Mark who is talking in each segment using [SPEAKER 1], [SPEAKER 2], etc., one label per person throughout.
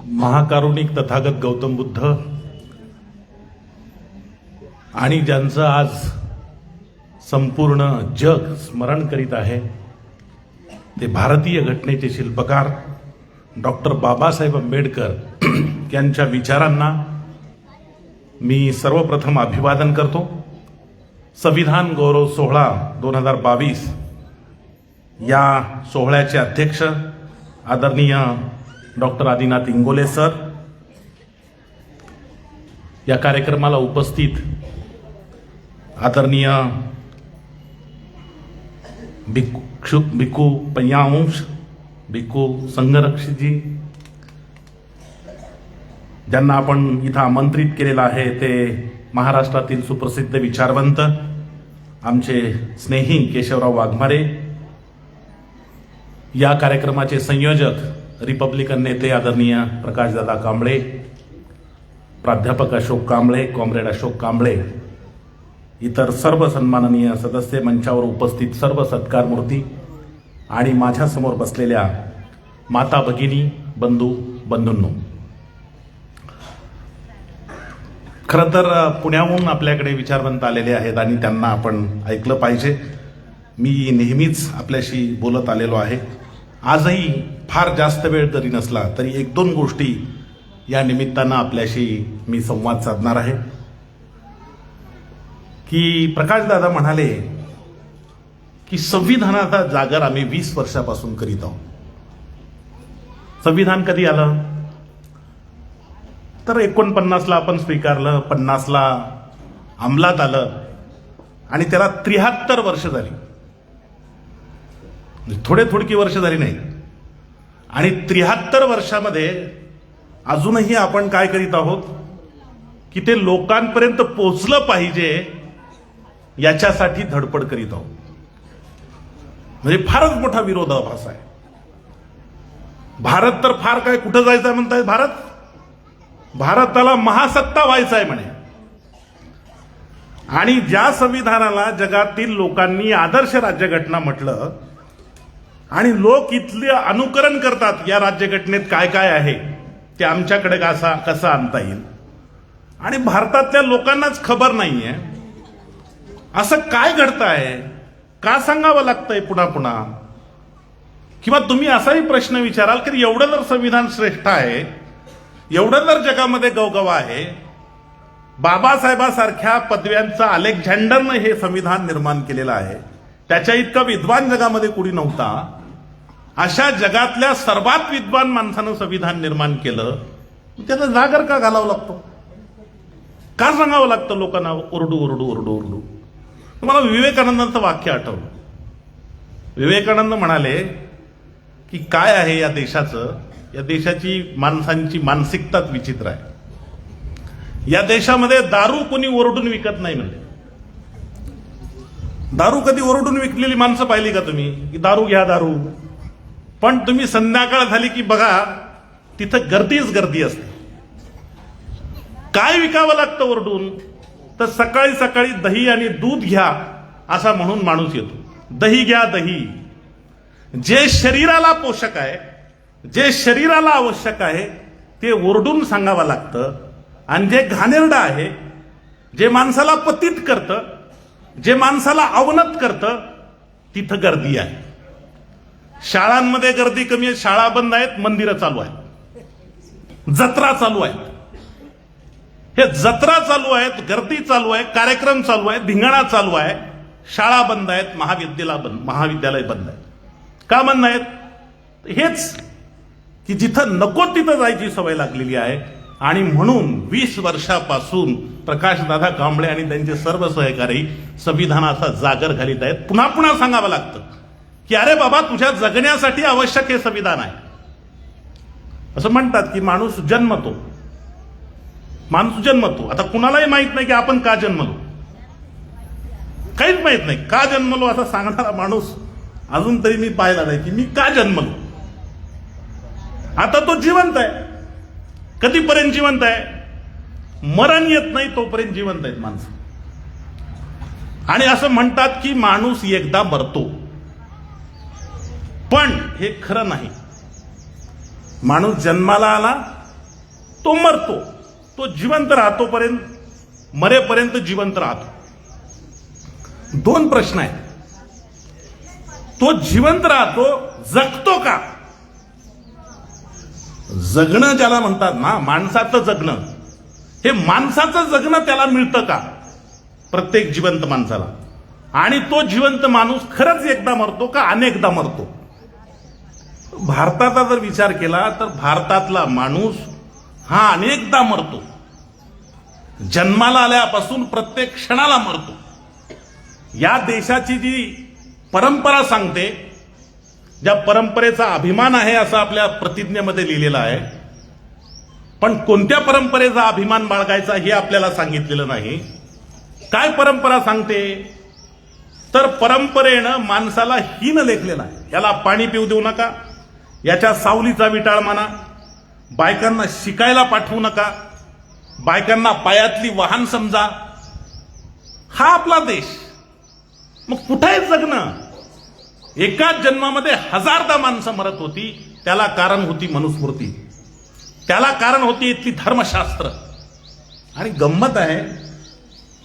[SPEAKER 1] महाकारुणिक तथागत गौतम बुद्ध आणि ज्यांचं आज संपूर्ण जग स्मरण करीत आहे ते भारतीय घटनेचे शिल्पकार डॉक्टर बाबासाहेब आंबेडकर यांच्या विचारांना मी सर्वप्रथम अभिवादन करतो। संविधान गौरव सोहळा 2022 या सोहळ्याचे अध्यक्ष आदरणीय डॉक्टर आदिनाथ इंगोले सर, या कार्यक्रमाला उपस्थित आदरणीय भिक्खू पय्यांश, भिक्खू संघरक्षजी, ज्यांना आपण इथं आमंत्रित केलेलं आहे ते महाराष्ट्रातील सुप्रसिद्ध विचारवंत आमचे स्नेही केशवराव वाघमारे, या कार्यक्रमाचे संयोजक रिपब्लिकन नेते आदरणीय प्रकाशदादा कांबळे, प्राध्यापक अशोक कांबळे, कॉम्रेड अशोक कांबळे, इतर सर्व सन्माननीय सदस्य, मंचावर उपस्थित सर्व सत्कारमूर्ती आणि माझ्यासमोर बसलेल्या माता भगिनी, बंधूंनो, खरं तर पुण्याहून आपल्याकडे विचारवंत आलेले आहेत आणि त्यांना आपण ऐकलं पाहिजे। मी नेहमीच आपल्याशी बोलत आलेलो आहे। आजही फार जास्त वेळ जरी नसला तरी एक दोन गोष्टी या निमित्तानं आपल्याशी मी संवाद साधणार आहे। की प्रकाशदादा म्हणाले की संविधानाचा जागर आम्ही 20 वर्षापासून करीत आहोत। संविधान कधी आलं तर 49ला आपण स्वीकारलं, 50ला अंमलात आलं आणि त्याला 73 वर्ष झाली, थोडकी वर्ष झाली नाही। आणि 73 वर्षामध्ये अजूनही आपण काय करीत आहोत की ते लोकांपर्यंत पोहोचलं पाहिजे याच्यासाठी धडपड करीत आहोत। म्हणजे फारच मोठा विरोधाभास आहे। भारत तर फार काय, कुठं जायचं म्हणताय, भारताला महासत्ता व्हायचं आहे म्हणे। आणि ज्या संविधानाला जगातील लोकांनी आदर्श राज्यघटना म्हटलं आणि लोक इथले अनुकरण करतात, या राज्यघटनेत काय काय आहे ते आमच्याकडे कसं आणता येईल, आणि भारतातल्या लोकांनाच खबर नाहीये, असं काय घडतंय, का सांगावं लागतंय पुन्हा पुन्हा? किंवा तुम्ही असाही प्रश्न विचाराल की एवढं जर संविधान श्रेष्ठ आहे, एवढं जर जगामध्ये गवगवा आहे, बाबासाहेबांसारख्या पदव्यांचा अलेक्झांडरनं हे संविधान निर्माण केलेलं आहे, त्याच्या इतका विद्वान जगामध्ये कुणी नव्हता, अशा जगातल्या सर्वात विद्वान माणसानं संविधान निर्माण केलं, त्याचा जागर का घालावा लागतो, का सांगावं लागतं लोकांना ओरडू ओरडू ओरडू ओरडू? तुम्हाला विवेकानंदांचं वाक्य आठवलं। विवेकानंद म्हणाले की काय आहे या देशाचं, या देशाची माणसांची मानसिकताच विचित्र आहे। या देशामध्ये दारू कोणी ओरडून विकत नाही म्हणजे। दारू कधी ओरडून विकलेली माणसं पाहिली का तुम्ही की दारू घ्या दारू? पण तुम्ही संध्याकाळ झाली की बघा तिथं गर्दीच गर्दी असते। काय विकावं लागतं ओरडून? तर सकाळी सकाळी दही आणि दूध घ्या असा म्हणून माणूस येतो। दही घ्या दही, जे शरीराला पोषक आहे, जे शरीराला आवश्यक आहे ते ओरडून सांगावं लागतं। आणि जे घाणेरडं आहे, जे माणसाला पतित करतं, जे माणसाला अवनत करतं, तिथं गर्दी आहे। शाळांमध्ये गर्दी कमी आहे, शाळा बंद आहेत, मंदिरं चालू आहेत, जत्रा चालू आहेत। हे जत्रा चालू आहेत, गर्दी चालू आहे, कार्यक्रम चालू आहे, धिंगाणा चालू आहे, शाळा बंद आहेत, महाविद्यालय बंद आहेत। का बंद आहेत? हेच की जिथं नको तिथं जायची सवय लागलेली आहे। आणि म्हणून 20 वर्षापासून प्रकाशदादा कांबळे आणि त्यांचे सर्व सहकारी संविधानाचा जागर घालीत आहेत। पुन्हा पुन्हा सांगावं लागतं की अरे बाबा, तुझ्या जगण्यासाठी आवश्यक हे संविधान आहे। असं म्हणतात की माणूस जन्मतो, आता कुणालाही माहित नाही की आपण का जन्मलो, काहीच माहित नाही का जन्मलो असं सांगणारा माणूस अजून तरी मी पाहिला नाही की मी का जन्मलो। आता तो जिवंत आहे, कधीपर्यंत जिवंत आहे? मरण येत नाही तोपर्यंत जिवंत आहेत माणसं। आणि असं म्हणतात की माणूस एकदा मरतो, पण हे खरं नाही। माणूस जन्माला आला तो मरतो, तो जिवंत राहतोपर्यंत मरेपर्यंत जिवंत राहतो. दोन प्रश्न आहेत. तो जिवंत राहतो, जगतो का? जगणं ज्याला म्हणतात ना, माणसाचं जगणं, हे माणसाचं जगणं त्याला मिळतं का? प्रत्येक जिवंत माणसाला. आणि तो जिवंत माणूस खरंच एकदा मरतो का अनेकदा मरतो? भारताचा जर विचार केला तर भारतातला माणूस हा अनेकदा मरतो. जन्माला आल्यापासून प्रत्येक क्षणाला मरतो. या देशाची जी परंपरा सांगते, ज्या परंपरेचा अभिमान आहे असं आपल्या प्रतिज्ञेमध्ये लिहिलेलं आहे, पण कोणत्या परंपरेचा अभिमान बाळगायचा हे आपल्याला सांगितलेलं नाही. काय परंपरा सांगते? तर परंपरेनं माणसाला हीन लेखलेलं आहे. याला पाणी पिऊ देऊ नका, याच्या सावलीचा विटाळ माना, बायकांना शिकायला पाठवू नका, बायकांना पायातली वाहन समजा. हा आपला देश. मग कुठे आहे जगणं? एकाच जन्मामध्ये हजारदा माणसं मरत होती. त्याला कारण होती मनुस्मृती, त्याला कारण होती इथली धर्मशास्त्र. आणि गंमत आहे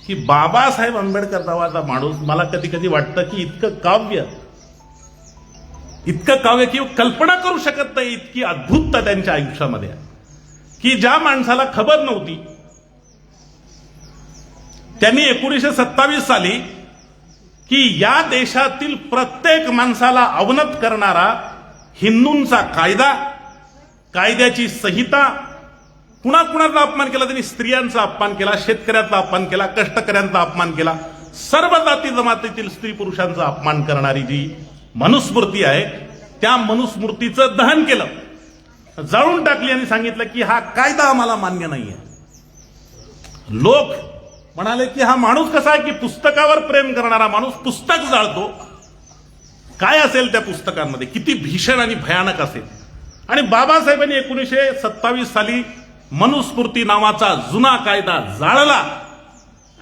[SPEAKER 1] की बाबासाहेब आंबेडकर नावाचा माणूस, मला कधी कधी वाटतं की इतकं काव्य किंवा कल्पना करू शकत नाही, इतकी अद्भुतता त्यांच्या आयुष्यामध्ये आहे की ज्या माणसाला खबर नव्हती, त्यांनी 1927 साली की या देशातील प्रत्येक माणसाला अवनत करणारा हिंदूंचा कायदा, कायद्याची संहिता, कुणाचा अपमान केला त्यांनी? स्त्रियांचा अपमान केला, शेतकऱ्यांचा अपमान केला, कष्टकऱ्यांचा अपमान केला, सर्व जाती जमातीतील स्त्री पुरुषांचा अपमान करणारी जी मनुस्मृती आहे, त्या मनुस्मृतीचं दहन केलं, जाळून टाकली आणि सांगितलं की हा कायदा आम्हाला मान्य नाहीये. लोक म्हणाले की हा माणूस कसा आहे की पुस्तकावर प्रेम करणारा माणूस पुस्तक जाळतो. काय असेल त्या पुस्तकांमध्ये, किती भीषण आणि भयानक असेल. आणि बाबासाहेबांनी 1927 साली मनुस्मृती नावाचा जुना कायदा जाळला.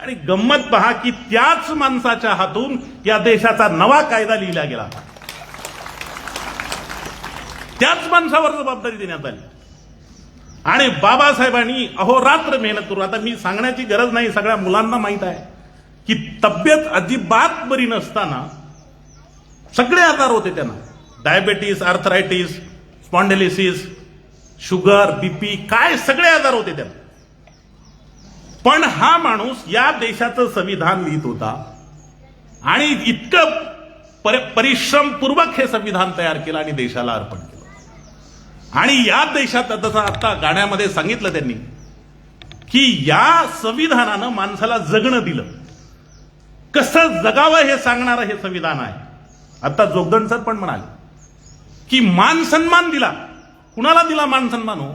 [SPEAKER 1] आणि गंमत पहा की त्याच माणसाच्या हातून या देशाचा नवा कायदा लिहिला गेला. त्याच माणसावर जबाबदारी देण्यात आली. आणि बाबासाहेबांनी अहोरात्र मेहनत करून, आता मी सांगण्याची गरज नाही, सगळ्या मुलांना माहित आहे की तब्येत अजिबात बरी नसताना सगळे आजार होते त्यांना. डायबेटीस, आर्थरायटिस, स्पॉन्डिलिसिस, शुगर, बीपी, काय सगळे आजार होते त्यांना. पण हा माणूस या देशाचं संविधान लिहित होता आणि इतकं परिश्रमपूर्वक हे संविधान तयार केलं आणि देशाला अर्पण केलं. आणि या देशात, जसं आता गाण्यामध्ये सांगितलं त्यांनी, की या संविधानानं माणसाला जगणं दिलं. कसं जगावं हे सांगणारं हे संविधान आहे. आता जोगदंड सर पण म्हणाले की मान सन्मान दिला. कुणाला दिला मान सन्मान? हो,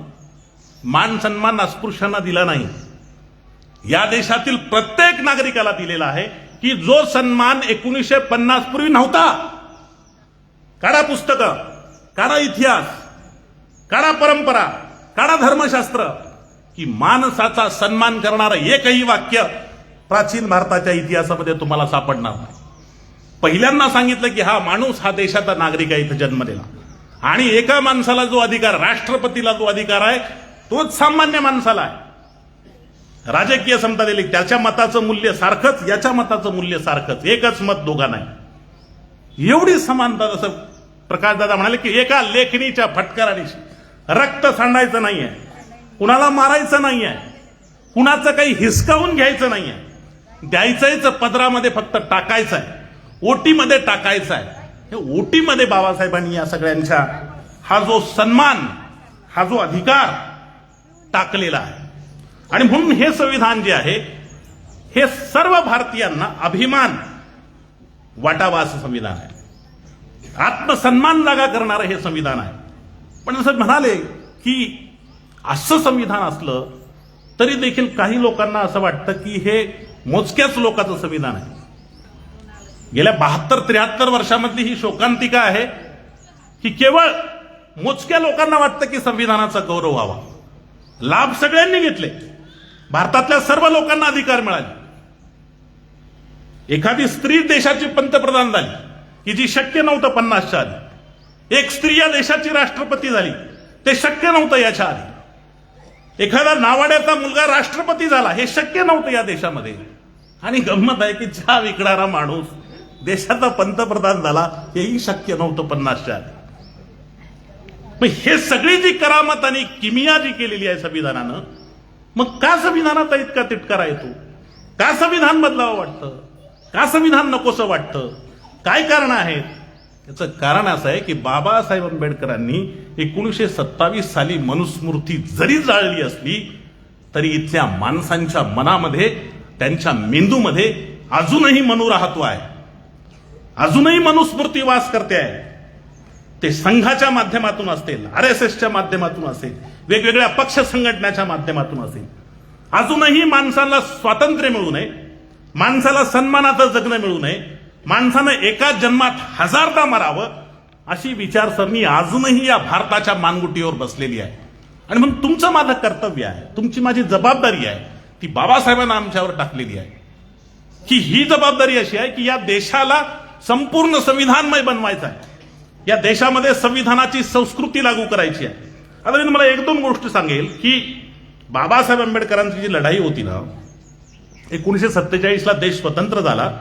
[SPEAKER 1] मान सन्मान अस्पृश्यांना दिला नाही. या देशातील प्रत्येक नागरिकाला दिलेला आहे की जो सन्मान 1950 पूर्वी नव्हता. काढा पुस्तकं, काढा इतिहास, काढा परंपरा, काढा धर्मशास्त्र, की माणसाचा सन्मान करणारं एकही वाक्य प्राचीन भारताच्या इतिहासामध्ये तुम्हाला सापडणार नाही. पहिल्यांदा सांगितलं की हा माणूस हा देशाचा नागरिक आहे, इथं जन्मलेला. आणि एका माणसाला जो अधिकार, राष्ट्रपतीला जो अधिकार आहे, तोच सामान्य माणसाला आहे. राजकीय समता दिली, त्याच्या मताचं मूल्य सारखंच, याच्या मताचं मूल्य सारखंच, एकच मत दोघांना आहे. एवढी समानता. जसं प्रकाशदादा म्हणाले की एका लेखणीच्या फटकाराने रक्त सांडायचं नाहीये, कुणाला मारायचं नाहीये, कुणाचं काही हिसकावून घ्यायचं नाहीये, द्यायचंच पदरामध्ये फक्त टाकायचं आहे, ओटीमध्ये टाकायचं आहे. हे ओटीमध्ये बाबासाहेबांनी या सगळ्यांच्या हा जो सन्मान, हा जो अधिकार टाकलेला आहे. आणि म्हणून हे संविधान जे आहे हे सर्व भारतीयांना अभिमान वाटावा असं संविधान आहे. आत्मसन्मान जागा करणारं हे संविधान आहे. पण जसं म्हणाले की असं संविधान असलं तरी देखील काही लोकांना असं वाटतं की हे मोजक्याच लोकांचं संविधान आहे. गेल्या 72-73 वर्षामधली ही शोकांतिका आहे की केवळ मोजक्या लोकांना वाटतं की संविधानाचा गौरव व्हावा. लाभ सगळ्यांनी घेतले. भारतातल्या सर्व लोकांना अधिकार मिळाले. एखादी स्त्री देशाची पंतप्रधान झाली की जी शक्य नव्हतं 50च्या आधी. एक स्त्री या देशाची राष्ट्रपती झाली, ते शक्य नव्हतं याच्या आधी. एखादा नावाड्याचा मुलगा राष्ट्रपती झाला, हे शक्य नव्हतं या देशामध्ये. आणि गंमत आहे की चहा विकणारा माणूस देशाचा पंतप्रधान झाला, हेही शक्य नव्हतं 50च्या आधी. मग हे सगळी जी करामत आणि किमिया जी केलेली आहे संविधानानं, मग का संविधानाचा इतका तिटकारा येतो? का संविधान बदलावं वाटतं? का संविधान नकोसं वाटतं? काय कारण आहेत? याचं कारण असं आहे की बाबासाहेब आंबेडकरांनी 1927 साली मनुस्मृती जरी जाळली असली तरी इथल्या माणसांच्या मनामध्ये, त्यांच्या मेंदूमध्ये अजूनही मनुराहत्व आहे, अजूनही मनुस्मृती वास करते आहे. ते संघाच्या माध्यमातून असेल, RSSच्या माध्यमातून असेल, वेगवेगळ्या पक्ष संघटनेच्या माध्यमातून असेल, अजूनही माणसाला स्वातंत्र्य मिळू नये, माणसाला सन्मानाचं जगणं मिळू नये, माणसानं एकाच जन्मात हजारदा मरावं, अशी विचारसरणी अजूनही या भारताच्या मानगुटीवर बसलेली आहे. आणि म्हणून तुमचं माझं कर्तव्य आहे, तुमची माझी जबाबदारी आहे, ती बाबासाहेबांना आमच्यावर टाकलेली आहे की ही जबाबदारी अशी आहे की या देशाला संपूर्ण संविधानमय बनवायचं आहे, या देशामध्ये संविधानाची संस्कृती लागू करायची आहे. आता मी तुम्हाला एक दोन गोष्टी सांगेल की बाबासाहेब आंबेडकरांची जी लढाई होती ना, 1947ला देश स्वतंत्र झाला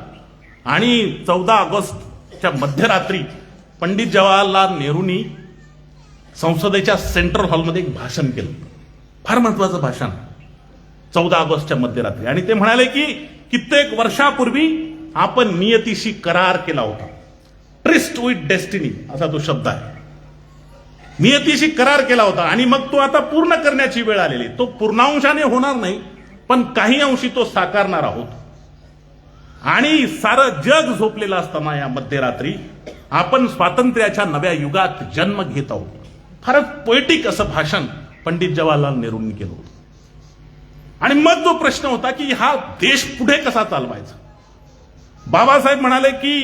[SPEAKER 1] आणि 14 ऑगस्टच्या मध्यरात्री पंडित जवाहरलाल नेहरूंनी संसदेच्या सेंट्रल हॉलमध्ये एक भाषण केलं, फार महत्वाचं भाषण, 14 ऑगस्टच्या मध्यरात्री. आणि ते म्हणाले की कित्येक वर्षापूर्वी आपण नियतीशी करार केला होता, ट्रिस्ट विथ डेस्टिनी असा तो शब्द आहे. नियतीशी करार केला होता आणि मग तो आता पूर्ण करण्याची वेळ आलेली. तो पूर्णांशाने होणार नाही, पण काही अंशी तो साकारणार आहोत. आणि सारं जग झोपलेलं असताना या मध्यरात्री आपण स्वातंत्र्याच्या नव्या युगात जन्म घेत आहोत. फारच पोएटिक असं भाषण पंडित जवाहरलाल नेहरूंनी केलं होतं. आणि मग जो प्रश्न होता की हा देश पुढे कसा चालवायचा, बाबासाहेब म्हणाले की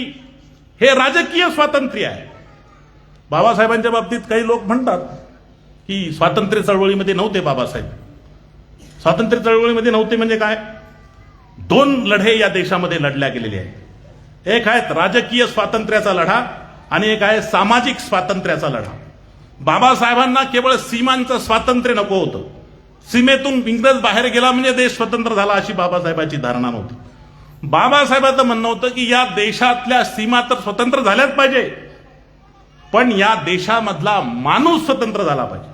[SPEAKER 1] हे राजकीय स्वातंत्र्य आहे. बाबासाहेबांच्या बाबतीत काही लोक म्हणतात की स्वातंत्र्य चळवळीमध्ये नव्हते बाबासाहेब. स्वातंत्र्य चळवळीमध्ये नव्हते म्हणजे काय? दोन लढे या देशामध्ये लढल्या गेलेले आहेत. एक आहे राजकीय स्वातंत्र्याचा लढा आणि एक आहे सामाजिक स्वातंत्र्याचा लढा. बाबासाहेबांना केवळ सीमांचं स्वातंत्र्य नको होतं, सीमेतून इंग्रज बाहेर गेला म्हणजे देश स्वतंत्र झाला अशी बाबासाहेबांची धारणा नव्हती. बाबासाहेबांचं म्हणणं होतं की या देशातल्या सीमा तर स्वतंत्र झाल्याच पाहिजे, पण या देशामधला माणूस स्वतंत्र झाला पाहिजे,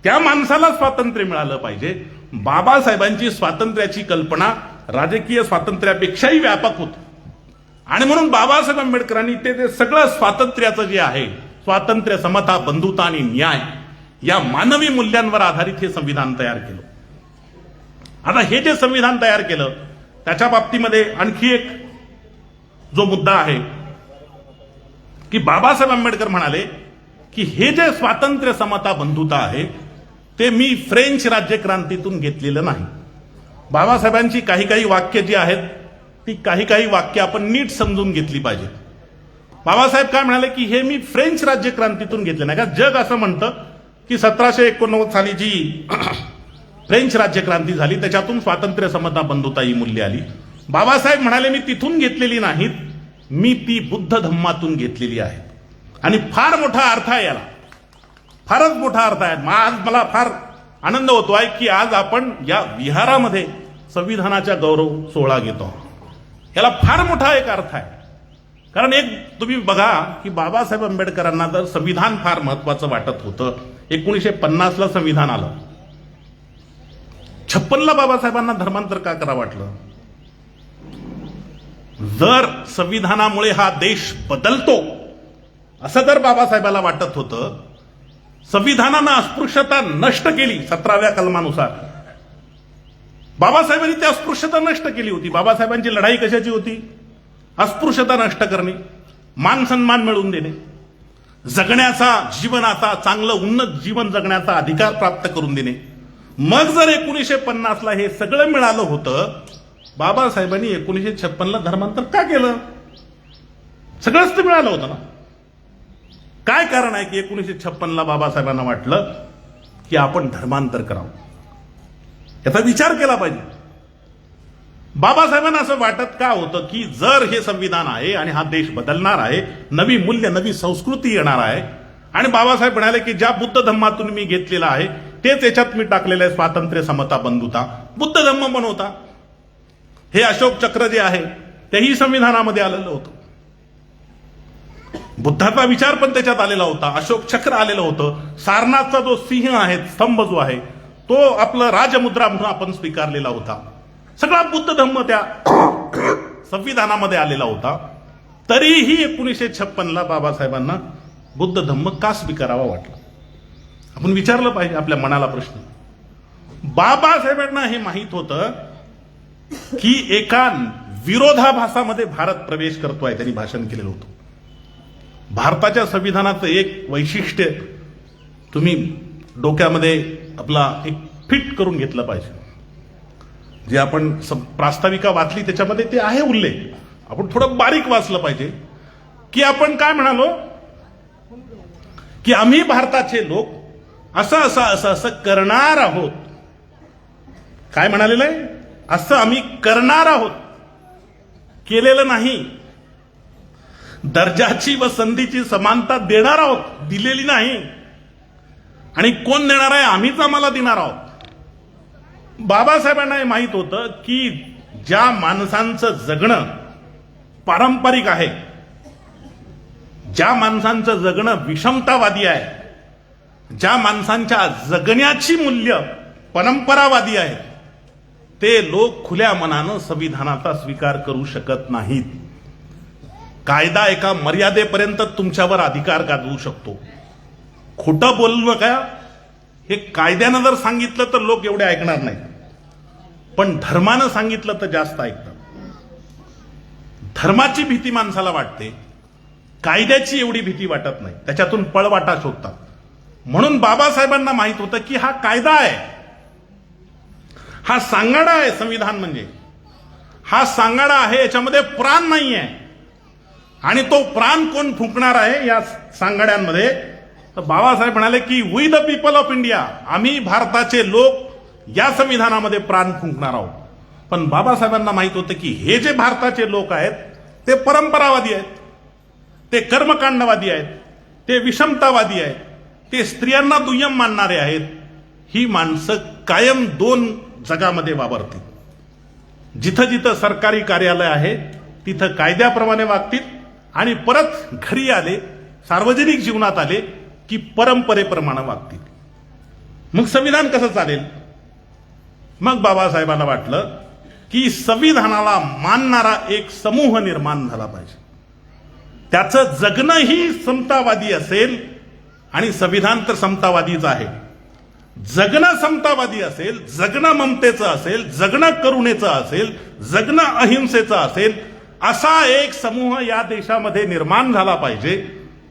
[SPEAKER 1] त्या माणसाला स्वातंत्र्य मिळालं पाहिजे. बाबासाहेबांची स्वातंत्र्याची कल्पना राजकीय स्वातंत्र्यापेक्षाही व्यापक होती. आणि म्हणून बाबासाहेब आंबेडकरांनी ते सगळं स्वातंत्र्याचं जे आहे, स्वातंत्र्य, समता, बंधुता आणि न्याय, या मानवी मूल्यांवर आधारित हे संविधान तयार केलं. आता हे जे संविधान तयार केलं त्याच्या बाबतीमध्ये आणखी एक जो मुद्दा आहे की बाबासाहेब आंबेडकर म्हणाले की हे जे स्वातंत्र्य, समता, बंधुता आहे ते मी फ्रेंच राज्यक्रांतीतून घेतलेलं नाही. बाबासाहेबांची काही काही वाक्य जी आहेत ती काही काही वाक्य आपण नीट समजून घेतली पाहिजे. बाबासाहेब काय म्हणाले की हे मी फ्रेंच राज्यक्रांतीतून घेतले नाही. का जग असं म्हणतं की 1789 साली जी फ्रेंच राज्यक्रांती झाली त्याच्यातून स्वातंत्र्य, समता, बंधुता ही मूल्य आली. बाबासाहेब म्हणाले मी तिथून घेतलेली नाहीत, मी ती बुद्ध धम्मातून घेतलेली आहे. आणि फार मोठा अर्थ आहे याला, फारच मोठा अर्थ आहे. आज मला फार आनंद होतो आहे की आज आपण या विहारामध्ये संविधानाचा गौरव सोहळा घेतो. याला फार मोठा एक अर्थ आहे. कारण एक तुम्ही बघा की बाबासाहेब आंबेडकरांना जर संविधान फार महत्वाचं वाटत होतं, 1950ला संविधान आलं, 56ला बाबासाहेबांना धर्मांतर का करा वाटलं? जर संविधानामुळे हा देश बदलतो असं जर बाबासाहेबांना वाटत होतं, संविधानानं अस्पृश्यता नष्ट केली 17व्या कलमानुसार. बाबासाहेबांनी ती अस्पृश्यता नष्ट केली होती. बाबासाहेबांची लढाई कशाची होती? अस्पृश्यता नष्ट करणे, मान सन्मान मिळवून देणे, जगण्याचा, जीवनाचा, चांगलं उन्नत जीवन जगण्याचा अधिकार प्राप्त करून देणे. मग जर 1950ला हे सगळं मिळालं होतं, बाबासाहेबांनी 1956ला धर्मांतर का केलं? सगळंच तर मिळालं होतं ना. काय कारण आहे की 1956ला बाबासाहेबांना वाटलं की आपण धर्मांतर करावं? याचा विचार केला पाहिजे. बाबासाहेबांना असं वाटत का होतं की जर हे संविधान आहे आणि हा देश बदलणार आहे, नवी मूल्य, नवी संस्कृती येणार आहे, आणि बाबासाहेब म्हणाले की ज्या बुद्ध धम्मातून मी घेतलेला आहे तेच याच्यात मी टाकलेलं आहे, स्वातंत्र्य, समता, बंधुता. बुद्ध धम्म पण होता. हे अशोक चक्र जे आहे तेही संविधानामध्ये आलेलं होतं. बुद्धाचा विचार पण त्याच्यात आलेला होता, अशोक चक्र आलेलं होतं. सारनाथचा जो सिंह आहे, स्तंभ जो आहे, तो आपलं राजमुद्रा म्हणून आपण स्वीकारलेला होता. सगळा बुद्ध धम्म त्या संविधानामध्ये आलेला होता. तरीही 1956ला बाबासाहेबांना बुद्ध धम्म का स्वीकारावा वाटला? आपण विचारलं पाहिजे आपल्या मनाला प्रश्न. बाबासाहेबांना हे माहित होतं की एका विरोधाभासामध्ये भारत प्रवेश करतोय. त्यांनी भाषण केलेलं होतं. भारताच्या संविधानाचं एक वैशिष्ट्य तुम्ही डोक्यामध्ये आपला एक फिट करून घेतलं पाहिजे. जे आपण प्रास्ताविका वाचली त्याच्यामध्ये ते आहे उल्लेख. आपण थोडं बारीक वाचलं पाहिजे की आपण काय म्हणालो की आम्ही भारताचे लोक असं करणार आहोत. काय म्हणालेलं आहे? असं आम्ही करणार आहोत, केलेलं नाही. दर्जाची व संधीची समानता देणार आहोत, दिलेली नाही. आणि कोण देणार आहे? आम्हीच आम्हाला देणार आहोत. बाबासाहेबांना हे माहित होतं की ज्या माणसांचं जगणं पारंपरिक आहे, ज्या माणसांचं जगणं विषमतावादी आहे, ज्या माणसांच्या जगण्याची मूल्य परंपरावादी आहे, ते लोक खुल्या मनानं संविधानाचा स्वीकार करू शकत नाहीत. कायदा एका मर्यादेपर्यंत तुमच्यावर अधिकार गाजवू शकतो. खोटं बोलू नका, हे कायद्यानं जर सांगितलं तर लोक एवढे ऐकणार नाहीत, पण धर्मानं सांगितलं तर जास्त ऐकतात. धर्माची भीती माणसाला वाटते, कायद्याची एवढी भीती वाटत नाही. त्याच्यातून पळवाटा शोधतात. म्हणून बाबासाहेबांना माहित होतं की हा कायदा आहे, हा सांगाडा आहे. संविधान म्हणजे हा सांगाडा आहे, याच्यामध्ये प्राण नाही आहे. आणि तो प्राण कोण फुंकणार आहे या सांगाड्यांमध्ये? तर बाबासाहेब म्हणाले की we the people of India, आम्ही भारताचे लोक या संविधानामध्ये प्राण फुंकणार आहोत. पण बाबासाहेबांना माहित होतं की हे जे भारताचे लोक आहेत ते परंपरावादी आहेत, ते कर्मकांडवादी आहेत, ते विषमतावादी आहेत, ते स्त्रियांना दुय्यम मानणारे आहेत. ही माणसं कायम दोन जगामध्ये वावरतील. जिथं जिथं सरकारी कार्यालय आहे तिथं कायद्याप्रमाणे वागतील आणि परत घरी आले, सार्वजनिक जीवनात आले की परंपरेप्रमाणे वागतील. मग संविधान कसं चालेल? मग बाबासाहेबांना वाटलं की संविधानाला मानणारा एक समूह निर्माण झाला पाहिजे. त्याचं जगणंही समतावादी असेल आणि संविधान तर समतावादीच आहे. जगणं समतावादी असेल, जगणं ममतेचं असेल, जगणं करुणेचं असेल, जगणं अहिंसेचं असेल, असा एक समूह या देशामध्ये निर्माण झाला पाहिजे.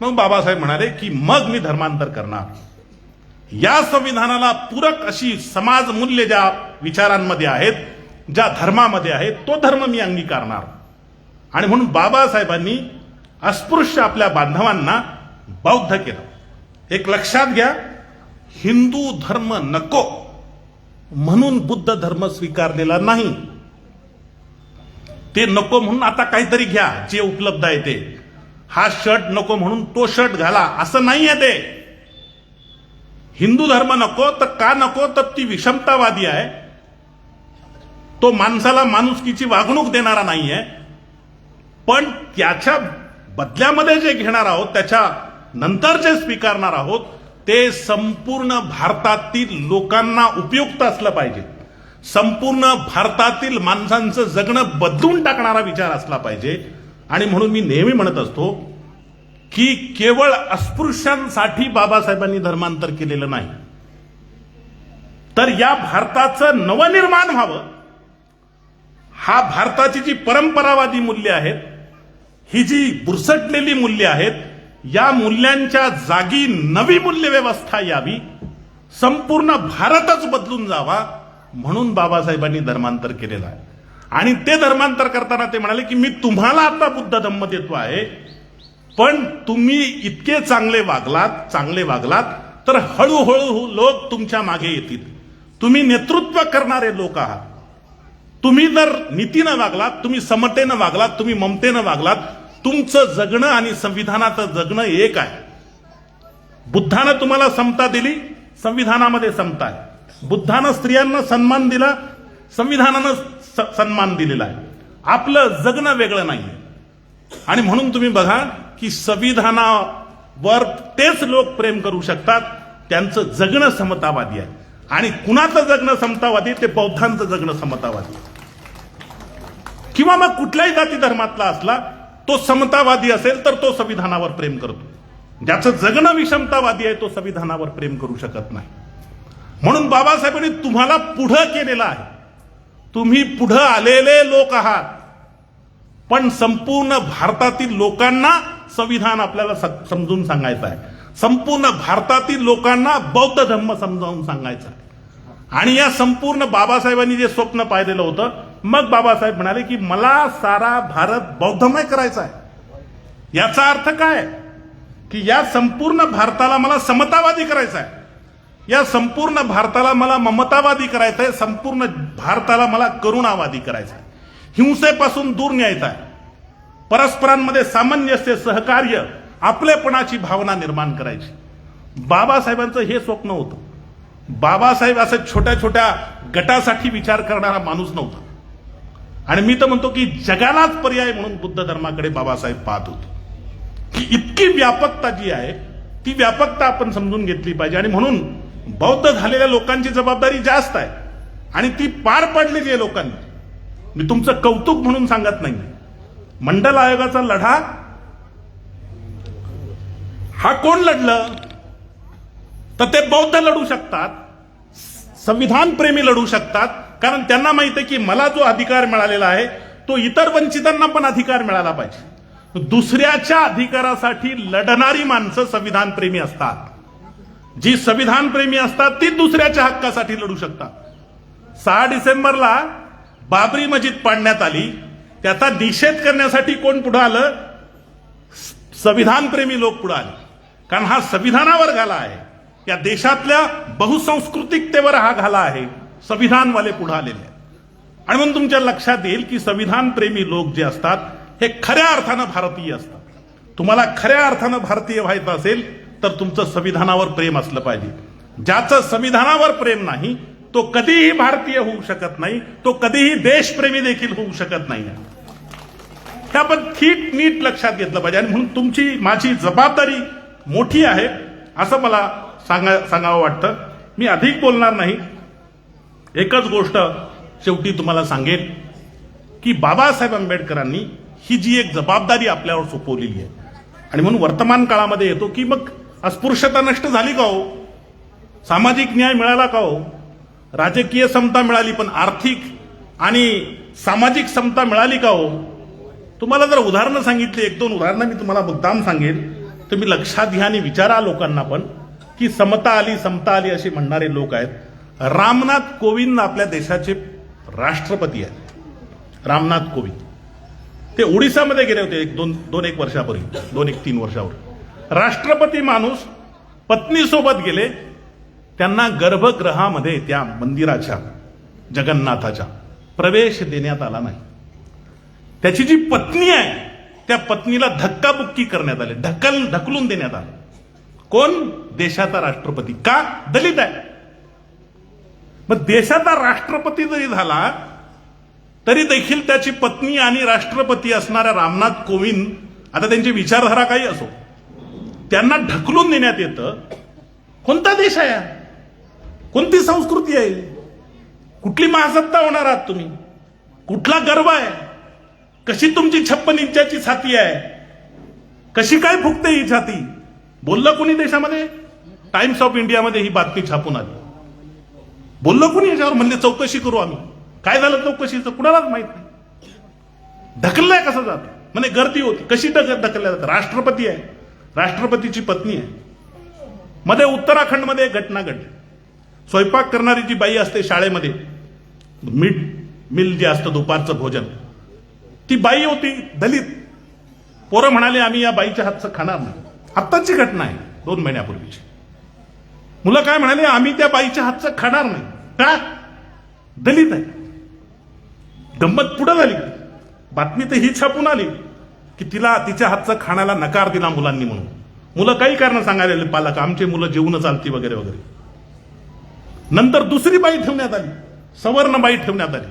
[SPEAKER 1] मग बाबासाहेब म्हणाले की मग मी धर्मांतर करणार. या संविधानाला पूरक अशी समाज मूल्य ज्या विचारांमध्ये आहेत, ज्या धर्मामध्ये आहेत, तो धर्म मी अंगीकारणार. आणि म्हणून बाबासाहेबांनी अस्पृश्य आपल्या बांधवांना बौद्ध केलं. एक लक्षात घ्या, हिंदू धर्म नको म्हणून बुद्ध धर्म स्वीकारलेला नाही. ते नको म्हणून आता काहीतरी घ्या जे उपलब्ध आहे ते. हा शर्ट नको म्हणून तो शर्ट घाला असं नाहीये ते. हिंदू धर्म नको तर का नको? तर ती विषमतावादी आहे, तो माणसाला माणुसकीची वागणूक देणारा नाहीये. पण त्याच्या बदल्यामध्ये जे घेणार आहोत, त्याच्या नंतर जे स्वीकारणार आहोत, ते संपूर्ण भारतातील लोकांना उपयुक्त असलं पाहिजे. संपूर्ण भारतातील माणसांचं जगणं बदलून टाकणारा विचार असला पाहिजे. आणि म्हणून मी नेहमी म्हणत असतो की केवळ अस्पृश्यांसाठी बाबासाहेबांनी धर्मांतर केलेलं नाही, तर या भारताचं नवनिर्माण व्हावं. हा भारताची जी परंपरावादी मूल्य आहेत, ही जी बुरसटलेली मूल्य आहेत, या मूल्यांच्या जागी नवी मूल्य व्यवस्था यावी, संपूर्ण भारतच बदलून जावा, म्हणून बाबासाहेबांनी धर्मांतर केलेलं आहे. आणि ते धर्मांतर करताना ते म्हणाले की मी तुम्हाला आता बुद्ध धम्म देतो आहे, पण तुम्ही इतके चांगले वागलात तर हळूहळू लोक तुमच्या मागे येतील. तुम्ही नेतृत्व करणारे लोक आहात. तुम्ही जर नीतीनं वागलात, तुम्ही समतेनं वागलात, तुम्ही ममतेनं वागलात, तुमचं जगणं आणि संविधानाचं जगणं एक आहे. बुद्धानं तुम्हाला समता दिली, संविधानामध्ये समता आहे. बुद्धानं स्त्रियांना सन्मान दिला, संविधानानं सन्मान दिलेला आहे. आपलं जगणं वेगळं नाहीये. आणि म्हणून तुम्ही बघा की संविधानावर तेच लोक प्रेम करू शकतात त्यांचं जगणं समतावादी आहे. आणि कुणाचं जगणं समतावादी? ते बौद्धांचं जगणं समतावादी. किंवा मग कुठल्याही जाती धर्मातला असला तो समतावादी असेल तर तो संविधानावर प्रेम करतो. ज्याचं जगणं विषमतावादी आहे तो संविधानावर प्रेम करू शकत नाही. म्हणून बाबासाहेबांनी तुम्हाला पुढं केलेलं आहे. तुम्ही पुढं आलेले लोक आहात, पण संपूर्ण भारतातील लोकांना संविधान आपल्याला समजून सांगायचं आहे. संपूर्ण भारतातील लोकांना बौद्ध धर्म समजावून सांगायचा आहे. आणि या संपूर्ण बाबासाहेबांनी जे स्वप्न पाहिलेलं होतं, मग बाबासाहेब म्हणाले की मला सारा भारत बौद्धमय करायचा आहे. याचा अर्थ काय? की या संपूर्ण भारताला मला समतावादी करायचं आहे. या संपूर्ण भारताला मला ममतावादी करायचं आहे. संपूर्ण भारताला मला करुणावादी करायचं आहे. हिंसेपासून दूर न्यायचं आहे. परस्परांमध्ये सामंजस्य, सहकार्य, आपलेपणाची भावना निर्माण करायची. बाबासाहेबांचं हे स्वप्न होतं. बाबासाहेब असं छोट्या छोट्या गटासाठी विचार करणारा माणूस नव्हता. आणि मी तर म्हणतो की जगालाच पर्याय म्हणून बुद्ध धर्माकडे बाबासाहेब पाहत होते. की इतकी व्यापकता जी आहे ती व्यापकता आपण समजून घेतली पाहिजे. आणि म्हणून बौद्ध झालेल्या लोकांची जबाबदारी जास्त आहे आणि ती पार पाडलेली आहे लोकांनी. मी तुमचं कौतुक म्हणून सांगत नाही. मंडल आयोगाचा लढा हा कोण लढलं? तर ते बौद्ध लढू शकतात, संविधान प्रेमी लढू शकतात. कारण त्यांना माहित आहे की मला जो अधिकार मिळालेला आहे तो इतर वंचितांना पण अधिकार मिळाला पाहिजे. दुसऱ्याच्या अधिकारासाठी लढणारी माणसं संविधान प्रेमी असतात. जी संविधान प्रेमी असतात ती दुसऱ्याच्या हक्कासाठी लढू शकतात. 6 डिसेंबरला बाबरी मस्जिद पाडण्यात आली, त्याचा निषेध करण्यासाठी कोण पुढे आलं? संविधान प्रेमी लोक पुढे आले. कारण हा संविधानावर घाला आहे, या देशातल्या बहुसंस्कृतिकतेवर हा घाला आहे. संविधानवाले पुढे आलेले आहेत. आणि म्हणून तुमच्या लक्षात येईल की संविधान प्रेमी लोक जे असतात हे खऱ्या अर्थानं भारतीय असतात. तुम्हाला खऱ्या अर्थानं भारतीय व्हायचं असेल तर तुमचं संविधानावर प्रेम असलं पाहिजे. ज्याचं संविधानावर प्रेम नाही तो कधीही भारतीय होऊ शकत नाही, तो कधीही देशप्रेमी देखील होऊ शकत नाही. हे आपण नीट लक्षात घेतलं पाहिजे. आणि म्हणून तुमची माझी जबाबदारी मोठी आहे असं मला सांगावं वाटतं. मी अधिक बोलणार नाही. एकच गोष्ट शेवटी तुम्हाला सांगेन की बाबासाहेब आंबेडकरांनी ही जी एक जबाबदारी आपल्यावर सोपवलेली आहे आणि म्हणून वर्तमान काळामध्ये येतो की मग अस्पृश्यता नष्ट झाली का हो? सामाजिक न्याय मिळाला का हो? राजकीय समता मिळाली, पण आर्थिक आणि सामाजिक समता मिळाली का हो? तुम्हाला जर उदाहरणं सांगितली, 1-2 उदाहरणं मी तुम्हाला मुद्दाम सांगेन, तुम्ही लक्षात घ्या आणि विचारा लोकांना पण की समता आली समता आली असे म्हणणारे लोक आहेत. रामनाथ कोविंद आपल्या देशाचे राष्ट्रपती आहेत. रामनाथ कोविंद ते ओडिसामध्ये गेले होते 2-1 वर्षापूर्वी, 2-3 वर्षावर. राष्ट्रपती माणूस पत्नीसोबत गेले, त्यांना गर्भगृहामध्ये त्या मंदिराच्या जगन्नाथाच्या प्रवेश देण्यात आला नाही. त्याची जी पत्नी आहे त्या पत्नीला धक्काबुक्की करण्यात आली, ढकलून देण्यात आलं. कोण? देशाचा राष्ट्रपती. का? दलित आहे. मग देशाचा राष्ट्रपती जरी झाला तरी देखील त्याची पत्नी आणि राष्ट्रपती असणाऱ्या रामनाथ कोविंद, आता त्यांची विचारधारा काही असो, त्यांना ढकलून देण्यात येतं. कोणता देश आहे? कोणती संस्कृती आहे? कुठली महासत्ता होणार आहात तुम्ही? कुठला गर्व आहे? कशी तुमची 56 इंचाची छाती आहे? कशी काय फुगते ही छाती? बोललं कोणी देशामध्ये? टाइम्स ऑफ इंडियामध्ये ही बातमी छापून आली. बोललं कोणी याच्यावर? म्हणले चौकशी करू आम्ही. काय झालं चौकशीचं? कुणालाच माहित नाही. ढकललंय कसं जात? म्हणजे गर्दी होती. कशी ढकलल्या जातं? राष्ट्रपती आहे, राष्ट्रपतीची पत्नी आहे. मध्ये उत्तराखंडमध्ये एक घटना घडली. स्वयंपाक करणारी जी बाई असते शाळेमध्ये, मिड मिल जे असतं दुपारचं भोजन, ती बाई होती दलित. पोरं म्हणाले आम्ही या बाईच्या हातचं खाणार नाही. आत्ताची घटना आहे, 2 महिन्यापूर्वीची. मुलं काय म्हणाले? आम्ही त्या बाईच्या हातचं खाणार नाही. का? दलित आहे. गंमत पुढे झाली. बातमी तर ही छापून आली की तिला तिच्या हातचं खाण्याला नकार दिला मुलांनी म्हणून. मुलं काही कारण सांगायला, पालक आमचे मुलं जेवून चालती वगैरे वगैरे. नंतर दुसरी बाई ठेवण्यात आली, सवर्ण बाई ठेवण्यात आली.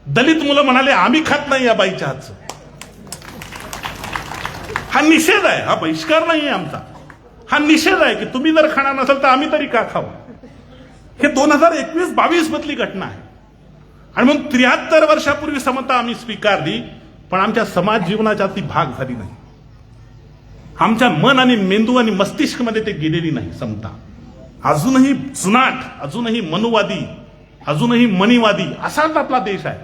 [SPEAKER 1] दलित मुलं म्हणाले आम्ही खात नाही या बाईच्या हातचं. हा निषेध आहे, हा बहिष्कार नाही आहे आमचा, हा निषेध आहे की तुम्ही जर खाणार नसेल तर आम्ही तरी का खाऊ. हे 2021-22 मधली घटना आहे. आणि म्हणून 73 वर्षापूर्वी समता आम्ही स्वीकारली, पण आमच्या समाज जीवनाच्या ती भाग झाली नाही. आमच्या मन आणि मेंदू आणि मस्तिष्क मध्ये ते गेलेली नाही समता. अजूनही जुनाट, अजूनही मनुवादी, अजूनही मनीवादी असाच आपला देश आहे.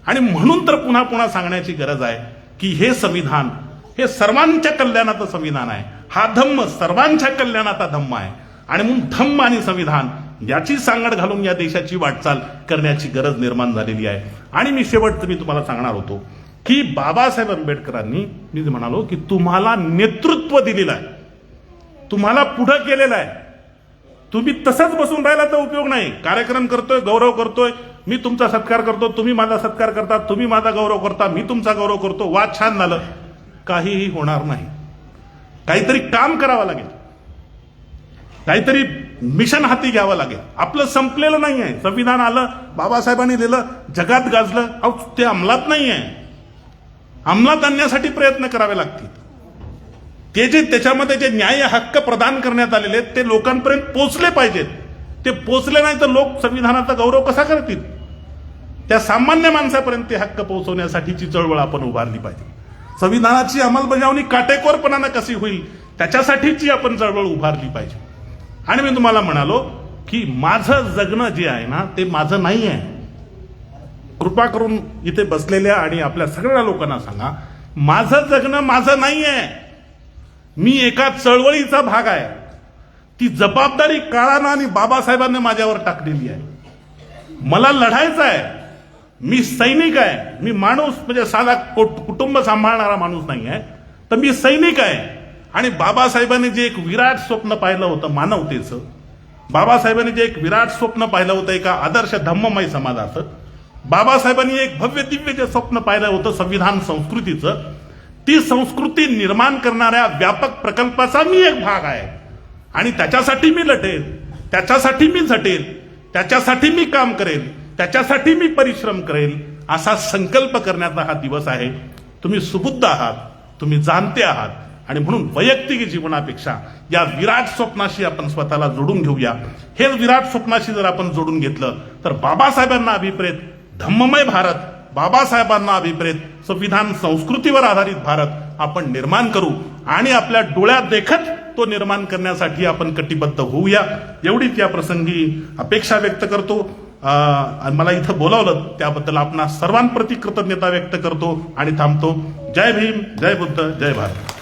[SPEAKER 1] आणि म्हणून तर पुन्हा पुन्हा सांगण्याची गरज आहे की हे संविधान हे सर्वांच्या कल्याणाचं संविधान आहे. हा धम्म सर्वांच्या कल्याणाचा धम्म आहे. आणि म्हणून धम्म आणि संविधान याची सांगड घालून या देशाची वाटचाल करण्याची गरज निर्माण झालेली आहे. आणि मी शेवटचं मी तुम्हाला सांगणार होतो की बाबासाहेब आंबेडकरांनी, मी म्हणालो की तुम्हाला नेतृत्व दिलेलं आहे, तुम्हाला पुढं केलेलं आहे. तुम्ही तसंच बसून राहिला तर उपयोग नाही. कार्यक्रम करतोय, गौरव करतोय, मी तुमचा सत्कार करतो, तुम्ही माझा सत्कार करता, तुम्ही माझा गौरव करता, मी तुमचा गौरव करतो, वा छान झालं, काहीही होणार नाही. काहीतरी काम करावं लागेल, काहीतरी मिशन हाती घ्यावं लागेल. आपलं संपलेलं नाही आहे. संविधान आलं, बाबासाहेबांनी दिलं, जगात गाजलं, अहो ते अंमलात नाही आहे. अंमलात आणण्यासाठी प्रयत्न करावे लागतील. ते जे त्याच्यामध्ये जे न्याय हक्क प्रदान करण्यात आलेले आहेत ते लोकांपर्यंत पोहोचले पाहिजेत. ते पोहोचले नाही तर लोक संविधानाचा गौरव कसा करतील. त्या सामान्य माणसापर्यंत ते हक्क पोहोचवण्यासाठीची चळवळ आपण उभारली पाहिजे. संविधानाची अंमलबजावणी काटेकोरपणानं कशी होईल त्याच्यासाठीची आपण चळवळ उभारली पाहिजे. आणि मी तुम्हाला म्हणालो की माझं जगणं जे आहे ना ते माझं नाही आहे. कृपा करून इथे बसलेल्या आणि आपल्या सगळ्या लोकांना सांगा, माझं जगणं माझं नाही आहे. मी एका चळवळीचा भाग आहे. ती जबाबदारी काळानं आणि बाबासाहेबांनी माझ्यावर टाकलेली आहे. मला लढायचं आहे. मी सैनिक आहे. मी माणूस म्हणजे साधा कुटुंब सांभाळणारा माणूस नाही आहे, तर मी सैनिक आहे. आणि बाबासाहेबांनी जे एक विराट स्वप्न पाहिलं होतं मानवतेचं, बाबासाहेबांनी जे एक विराट स्वप्न पाहिलं होतं एका आदर्श धम्ममय समाजाचं, बाबासाहेबांनी एक भव्य दिव्य जे स्वप्न पाहिलं होतं संविधान संस्कृतीचं, ती संस्कृती निर्माण करणाऱ्या व्यापक प्रकल्पाचा मी एक भाग आहे. आणि त्याच्यासाठी मी लढेल, त्याच्यासाठी मी झटेल, त्याच्यासाठी मी काम करेल, त्याच्यासाठी मी परिश्रम करेल, असा संकल्प करण्याचा हा दिवस आहे. तुम्ही सुबुद्ध आहात, तुम्ही जाणते आहात. आणि म्हणून वैयक्तिक जीवनापेक्षा या विराट स्वप्नाशी आपण स्वतःला जोडून घेऊया. हे विराट स्वप्नाशी जर आपण जोडून घेतलं तर बाबासाहेबांना अभिप्रेत धम्ममय भारत, बाबासाहेबांना अभिप्रेत संविधान संस्कृतीवर आधारित भारत आपण निर्माण करू. आणि आपल्या डोळ्यात देखत तो निर्माण करण्यासाठी आपण कटिबद्ध होऊया. एवढीच या प्रसंगी अपेक्षा व्यक्त करतो. मला इथं बोलावलं त्याबद्दल आपणा सर्वांप्रती कृतज्ञता व्यक्त करतो आणि थांबतो. जय भीम, जय बुद्ध, जय भारत.